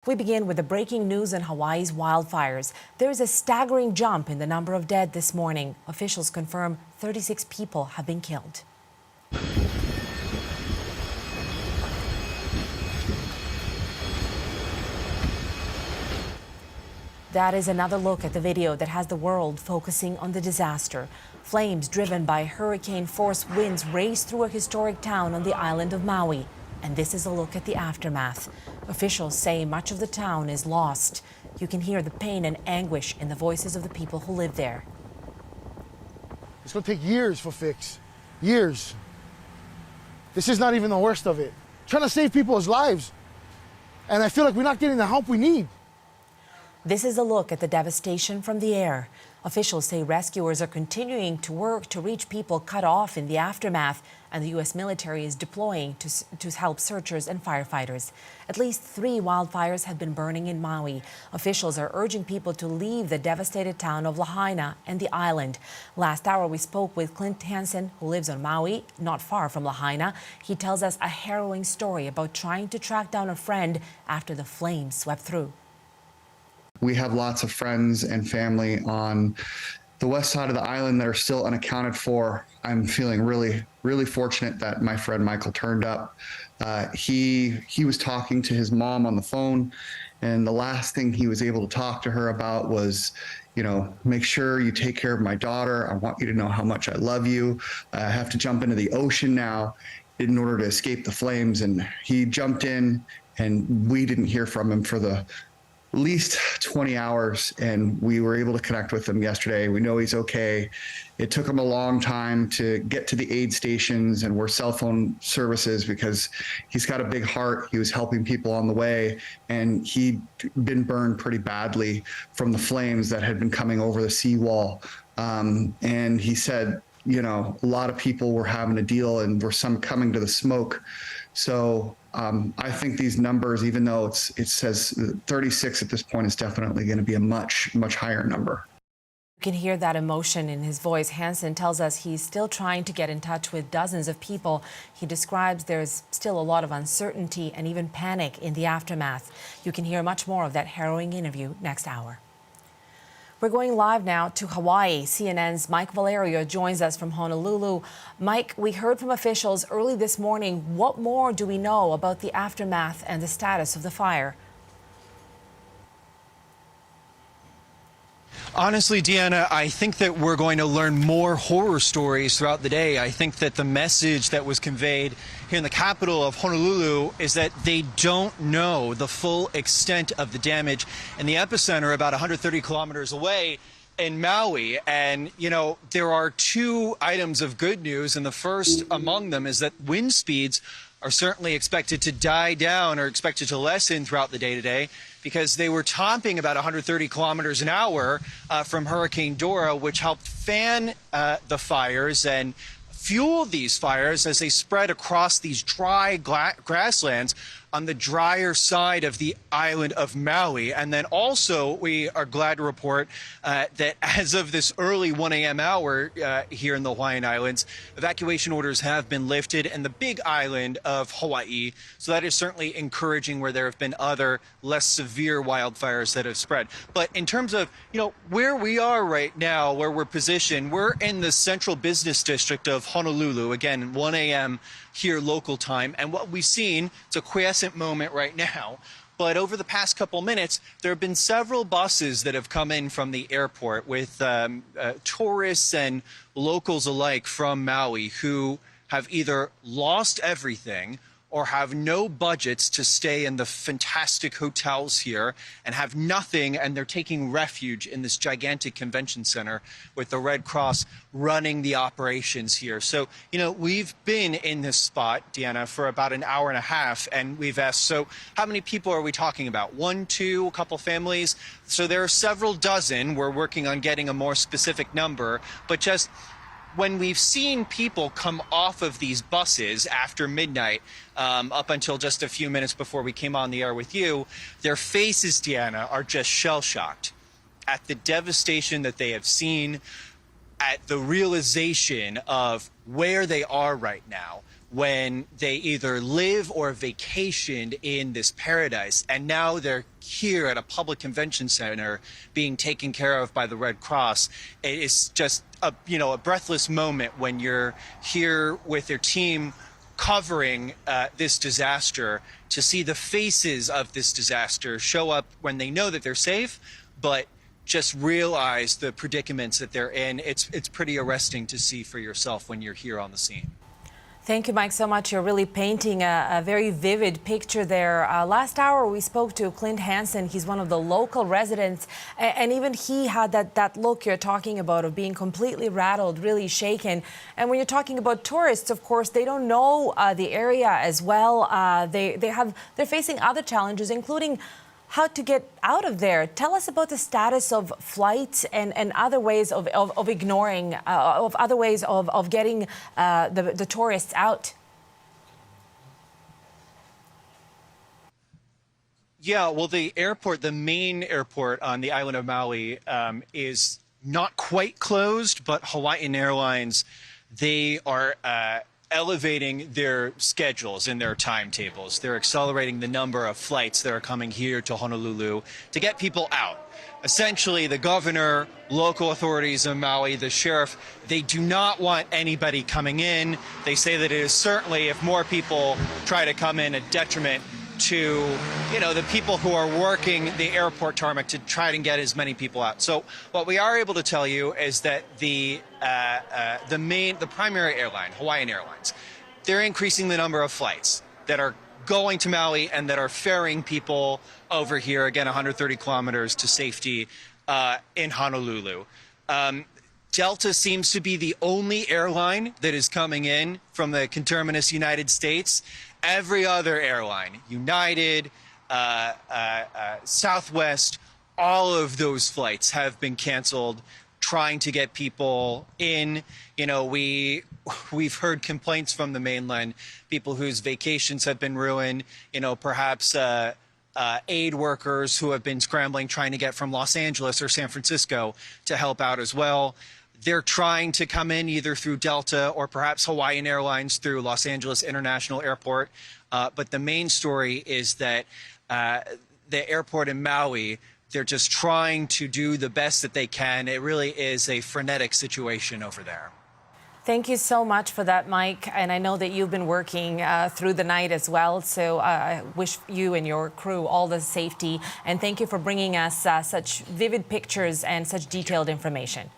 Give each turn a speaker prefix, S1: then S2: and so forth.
S1: We begin with the breaking news in Hawaii's wildfires. There is a staggering jump in the number of dead this morning. Officials confirm 36 people have been killed. That is another look at the video that has the world focusing on the disaster. Flames driven by hurricane-force winds raced through a historic town on the island of Maui. And this is a look at the aftermath. Officials say much of the town is lost. You can hear the pain and anguish in the voices of the people who live there.
S2: It's going to take years for fix. Years. This is not even the worst of it. Trying to save people's lives. And I feel like we're not getting the help we need.
S1: This is a look at the devastation from the air. Officials say rescuers are continuing to work to reach people cut off in the aftermath, and the U.S. military is deploying to help searchers and firefighters. At least 3 wildfires have been burning in Maui. Officials are urging people to leave the devastated town of Lahaina and the island. Last hour, we spoke with Clint Hansen, who lives on Maui, not far from Lahaina. He tells us a harrowing story about trying to track down a friend after the flames swept through.
S3: We have lots of friends and family on the west side of the island that are still unaccounted for. I'm feeling really fortunate that my friend Michael turned up. He was talking to his mom on the phone, and the last thing he was able to talk to her about was, you know, make sure you take care of my daughter. I want you to know how much I love you. I have to jump into the ocean now in order to escape the flames. And he jumped in, and we didn't hear from him for the at least 20 hours, and we were able to connect with him yesterday. We know he's okay. It took him a long time to get to the aid stations and where cell phone services, because he's got a big heart. He was helping people on the way, and he'd been burned pretty badly from the flames that had been coming over the seawall. And he said, you know, a lot of people were having to deal, and were some coming to the smoke. So I think these numbers, even though it says 36 at this point, is definitely going to be a much higher number.
S1: You can hear that emotion in his voice. Hansen tells us he's still trying to get in touch with dozens of people. He describes there's still a lot of uncertainty and even panic in the aftermath. You can hear much more of that harrowing interview next hour. We're going live now to Hawaii. CNN's Mike Valerio joins us from Honolulu. Mike, we heard from officials early this morning. What more do we know about the aftermath and the status of the fire?
S4: Honestly, Deanna, I think that we're going to learn more horror stories throughout the day. I think that the message that was conveyed here in the capital of Honolulu is that they don't know the full extent of the damage in the epicenter about 130 kilometers away in Maui. And, you know, there are 2 items of good news, and the first among them is that wind speeds are certainly expected to die down or expected to lessen throughout the day today, because they were topping about 130 kilometers an hour from Hurricane Dora, which helped fan the fires and fuel these fires as they spread across these dry grasslands on the drier side of the island of Maui. And then also, we are glad to report that as of this early 1 a.m. hour here in the Hawaiian Islands, evacuation orders have been lifted in the big island of Hawaii. So that is certainly encouraging, where there have been other less severe wildfires that have spread. But in terms of, you know, where we are right now, where we're positioned, we're in the central business district of Honolulu, again, 1 a.m. here local time. And what we've seen, it's a quiescent moment right now, but over the past couple minutes, there have been several buses that have come in from the airport with tourists and locals alike from Maui who have either lost everything or have no budgets to stay in the fantastic hotels here and have nothing, and they're taking refuge in this gigantic convention center with the Red Cross running the operations here. So, you know, we've been in this spot, Deanna, for about an hour and a half, and we've asked, so how many people are we talking about? 1, 2, a couple families? So there are several dozen. We're working on getting a more specific number, but just when we've seen people come off of these buses after midnight, up until just a few minutes before we came on the air with you, their faces, Deanna, are just shell-shocked at the devastation that they have seen, at the realization of where they are right now. when they either live or vacationed in this paradise, and now they're here at a public convention center being taken care of by the Red Cross. It is just a breathless moment when you're here with your team covering this disaster, to see the faces of this disaster show up when they know that they're safe, but just realize the predicaments that they're in. It's pretty arresting to see for yourself when you're here on the scene.
S1: Thank you, Mike, so much. You're really painting a very vivid picture there. Last hour, we spoke to Clint Hansen. He's one of the local residents, and even he had that look you're talking about of being completely rattled, really shaken. And when you're talking about tourists, of course, they don't know the area as well. They're facing other challenges, including how to get out of there. Tell us about the status of flights and other ways of ignoring, of other ways of getting the tourists out.
S4: Yeah, well, the airport, the main airport on the island of Maui, is not quite closed, but Hawaiian Airlines, they are elevating their schedules and their timetables. They're accelerating the number of flights that are coming here to Honolulu to get people out. Essentially, the governor, local authorities in Maui, the sheriff, they do not want anybody coming in. They say that it is certainly, if more people try to come in, a detriment to the people who are working the airport tarmac to try and get as many people out. So what we are able to tell you is that the primary airline, Hawaiian Airlines, they're increasing the number of flights that are going to Maui and that are ferrying people over here, again, 130 kilometers to safety in Honolulu. Delta seems to be the only airline that is coming in from the conterminous United States. Every other airline, United, Southwest, all of those flights have been canceled, trying to get people in. We've heard complaints from the mainland, people whose vacations have been ruined, perhaps aid workers who have been scrambling, trying to get from Los Angeles or San Francisco to help out as well. They're trying to come in either through Delta or perhaps Hawaiian Airlines through Los Angeles International Airport. But the main story is that the airport in Maui, they're just trying to do the best that they can. It really is a frenetic situation over there.
S1: Thank you so much for that, Mike. And I know that you've been working through the night as well. So I wish you and your crew all the safety. And thank you for bringing us such vivid pictures and such detailed information.